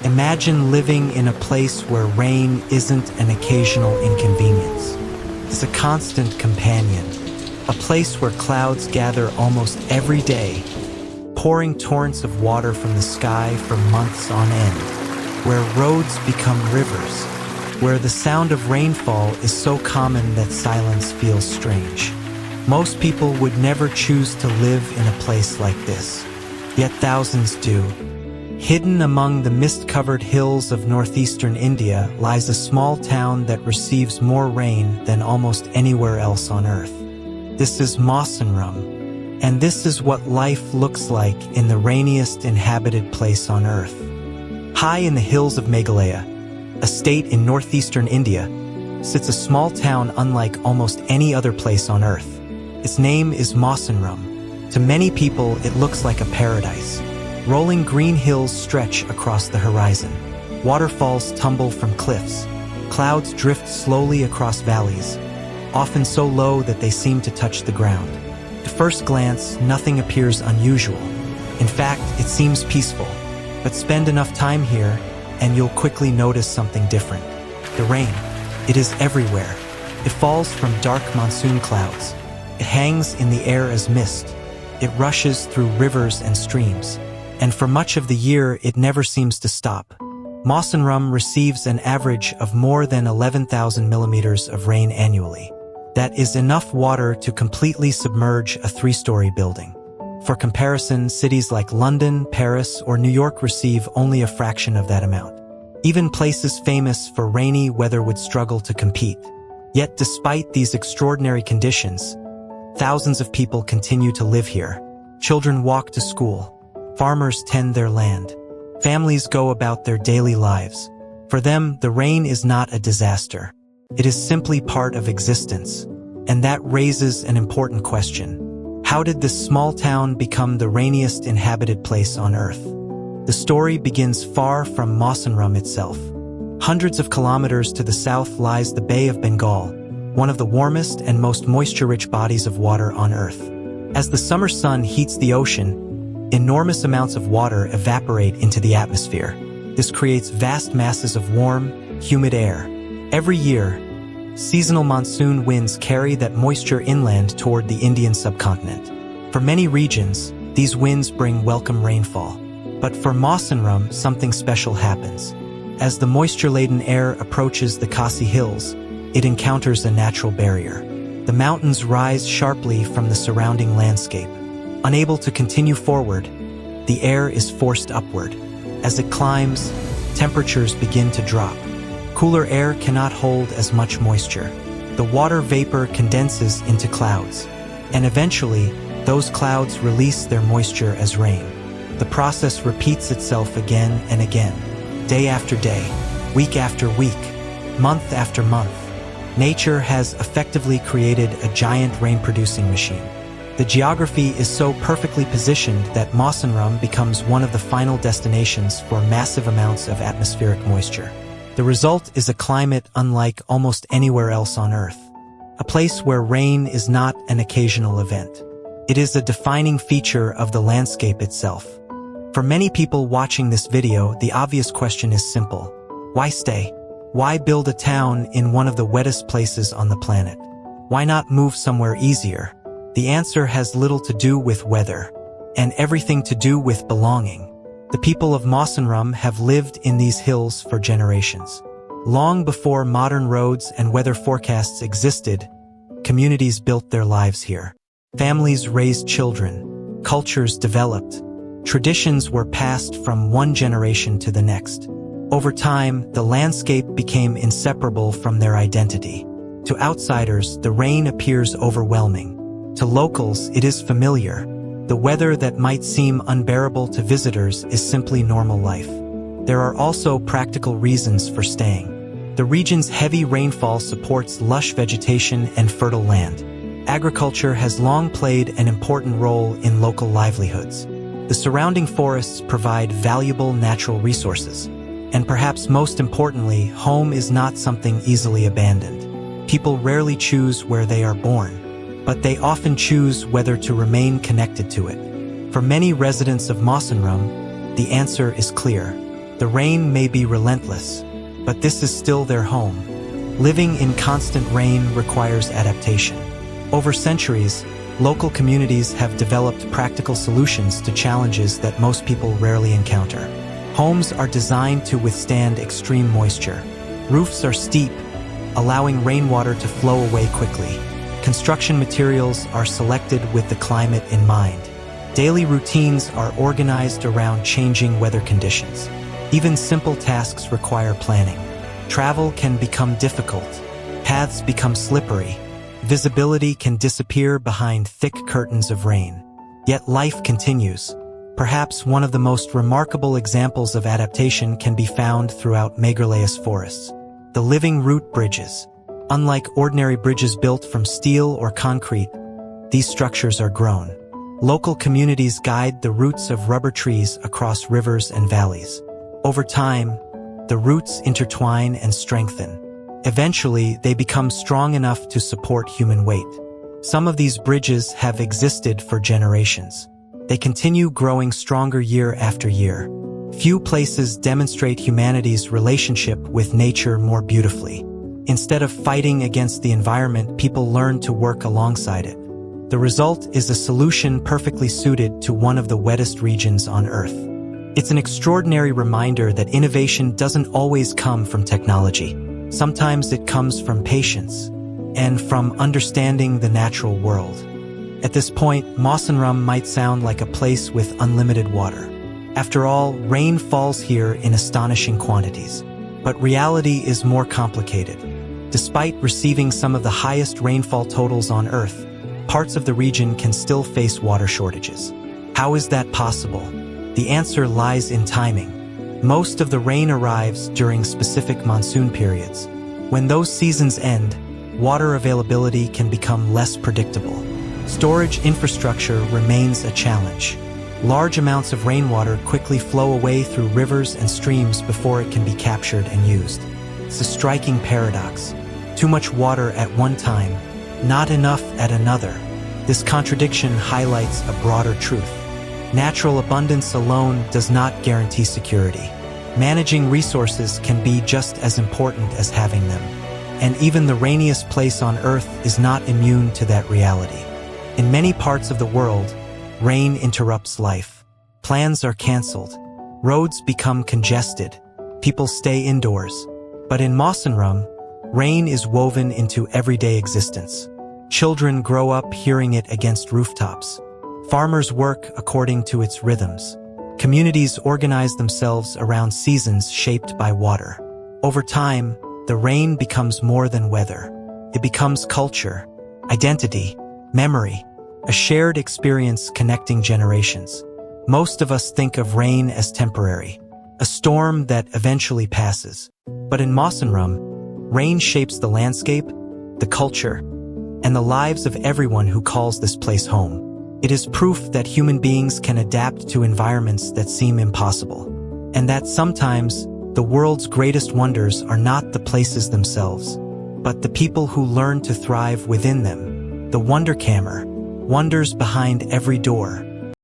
Imagine living in a place where rain isn't an occasional inconvenience. It's a constant companion, a place where clouds gather almost every day, pouring torrents of water from the sky for months on end, where roads become rivers, where the sound of rainfall is so common that silence feels strange. Most people would never choose to live in a place like this, yet thousands do. Hidden among the mist-covered hills of northeastern India lies a small town that receives more rain than almost anywhere else on Earth. This is Mawsynram, and this is what life looks like in the rainiest inhabited place on Earth. High in the hills of Meghalaya, a state in northeastern India, sits a small town unlike almost any other place on Earth. Its name is Mawsynram. To many people, it looks like a paradise. Rolling green hills stretch across the horizon. Waterfalls tumble from cliffs. Clouds drift slowly across valleys, often so low that they seem to touch the ground. At first glance, nothing appears unusual. In fact, it seems peaceful. But spend enough time here, and you'll quickly notice something different. The rain. It is everywhere. It falls from dark monsoon clouds. It hangs in the air as mist. It rushes through rivers and streams. And for much of the year, it never seems to stop. Mawsynram receives an average of more than 11,000 millimeters of rain annually. That is enough water to completely submerge a 3-story building. For comparison, cities like London, Paris, or New York receive only a fraction of that amount. Even places famous for rainy weather would struggle to compete. Yet despite these extraordinary conditions, thousands of people continue to live here. Children walk to school. Farmers tend their land. Families go about their daily lives. For them, the rain is not a disaster. It is simply part of existence. And that raises an important question. How did this small town become the rainiest inhabited place on Earth? The story begins far from Mawsynram itself. Hundreds of kilometers to the south lies the Bay of Bengal, one of the warmest and most moisture-rich bodies of water on Earth. As the summer sun heats the ocean, enormous amounts of water evaporate into the atmosphere. This creates vast masses of warm, humid air. Every year, seasonal monsoon winds carry that moisture inland toward the Indian subcontinent. For many regions, these winds bring welcome rainfall. But for Mawsynram, something special happens. As the moisture-laden air approaches the Khasi Hills, it encounters a natural barrier. The mountains rise sharply from the surrounding landscape. Unable to continue forward, the air is forced upward. As it climbs, temperatures begin to drop. Cooler air cannot hold as much moisture. The water vapor condenses into clouds, and eventually, those clouds release their moisture as rain. The process repeats itself again and again, day after day, week after week, month after month. Nature has effectively created a giant rain-producing machine. The geography is so perfectly positioned that Mawsynram becomes one of the final destinations for massive amounts of atmospheric moisture. The result is a climate unlike almost anywhere else on Earth. A place where rain is not an occasional event. It is a defining feature of the landscape itself. For many people watching this video, the obvious question is simple. Why stay? Why build a town in one of the wettest places on the planet? Why not move somewhere easier? The answer has little to do with weather, and everything to do with belonging. The people of Mawsynram have lived in these hills for generations. Long before modern roads and weather forecasts existed, communities built their lives here. Families raised children, cultures developed, traditions were passed from one generation to the next. Over time, the landscape became inseparable from their identity. To outsiders, the rain appears overwhelming. To locals, it is familiar. The weather that might seem unbearable to visitors is simply normal life. There are also practical reasons for staying. The region's heavy rainfall supports lush vegetation and fertile land. Agriculture has long played an important role in local livelihoods. The surrounding forests provide valuable natural resources. And perhaps most importantly, home is not something easily abandoned. People rarely choose where they are born, but they often choose whether to remain connected to it. For many residents of Mawsynram, the answer is clear. The rain may be relentless, but this is still their home. Living in constant rain requires adaptation. Over centuries, local communities have developed practical solutions to challenges that most people rarely encounter. Homes are designed to withstand extreme moisture. Roofs are steep, allowing rainwater to flow away quickly. Construction materials are selected with the climate in mind. Daily routines are organized around changing weather conditions. Even simple tasks require planning. Travel can become difficult. Paths become slippery. Visibility can disappear behind thick curtains of rain. Yet life continues. Perhaps one of the most remarkable examples of adaptation can be found throughout Rainiest forests. The living root bridges. Unlike ordinary bridges built from steel or concrete, these structures are grown. Local communities guide the roots of rubber trees across rivers and valleys. Over time, the roots intertwine and strengthen. Eventually, they become strong enough to support human weight. Some of these bridges have existed for generations. They continue growing stronger year after year. Few places demonstrate humanity's relationship with nature more beautifully. Instead of fighting against the environment, people learn to work alongside it. The result is a solution perfectly suited to one of the wettest regions on Earth. It's an extraordinary reminder that innovation doesn't always come from technology. Sometimes it comes from patience and from understanding the natural world. At this point, Mawsynram might sound like a place with unlimited water. After all, rain falls here in astonishing quantities. But reality is more complicated. Despite receiving some of the highest rainfall totals on Earth, parts of the region can still face water shortages. How is that possible? The answer lies in timing. Most of the rain arrives during specific monsoon periods. When those seasons end, water availability can become less predictable. Storage infrastructure remains a challenge. Large amounts of rainwater quickly flow away through rivers and streams before it can be captured and used. It's a striking paradox. Too much water at one time, not enough at another. This contradiction highlights a broader truth. Natural abundance alone does not guarantee security. Managing resources can be just as important as having them. And even the rainiest place on Earth is not immune to that reality. In many parts of the world, rain interrupts life. Plans are canceled. Roads become congested. People stay indoors. But in Mawsynram, rain is woven into everyday existence. Children grow up hearing it against rooftops. Farmers work according to its rhythms. Communities organize themselves around seasons shaped by water. Over time, the rain becomes more than weather. It becomes culture, identity, memory, a shared experience connecting generations. Most of us think of rain as temporary, a storm that eventually passes. But in Mawsynram, rain shapes the landscape, the culture, and the lives of everyone who calls this place home. It is proof that human beings can adapt to environments that seem impossible, and that sometimes the world's greatest wonders are not the places themselves, but the people who learn to thrive within them. The Wonderkammer, wonders behind every door.